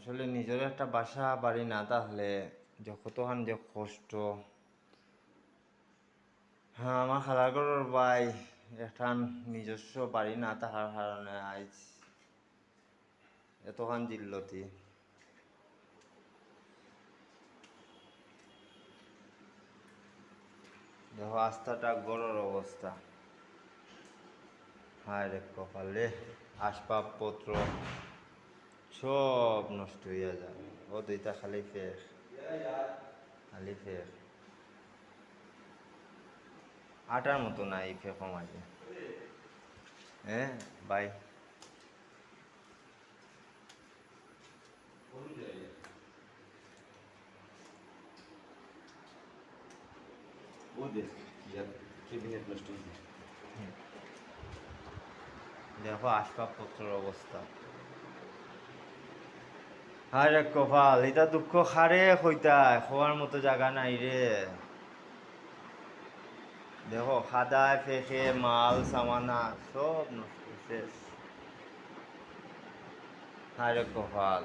আসলে নিজের একটা বাসা বাড়ি না থাকলে যে কতখান যে কষ্ট। হ্যাঁ, আমার খালার ঘরের ভাই একখান নিজস্ব বাড়ি না থাকার কারণে আজ এতখান জিল্লতি। দেখো আস্থাটা গড়ের অবস্থা। হায় রে কপালে, আসবাবপত্র সব নষ্ট হইয়া যায়। ও দুইটা খালি ফের, খালি ফের আটার মতো নাই ফেকো মাঝে। হ্যাঁ বাই। দেখো আসবাবপত্রের অবস্থা। হায় রে কপাল, এটা দুঃখ খারে কইতায় খোয়ার মতো জায়গা নাই রে। দেখো খাদায় ফেঁকে মাল সামানা সব নষ্ট শেষ। হায় রে কপাল।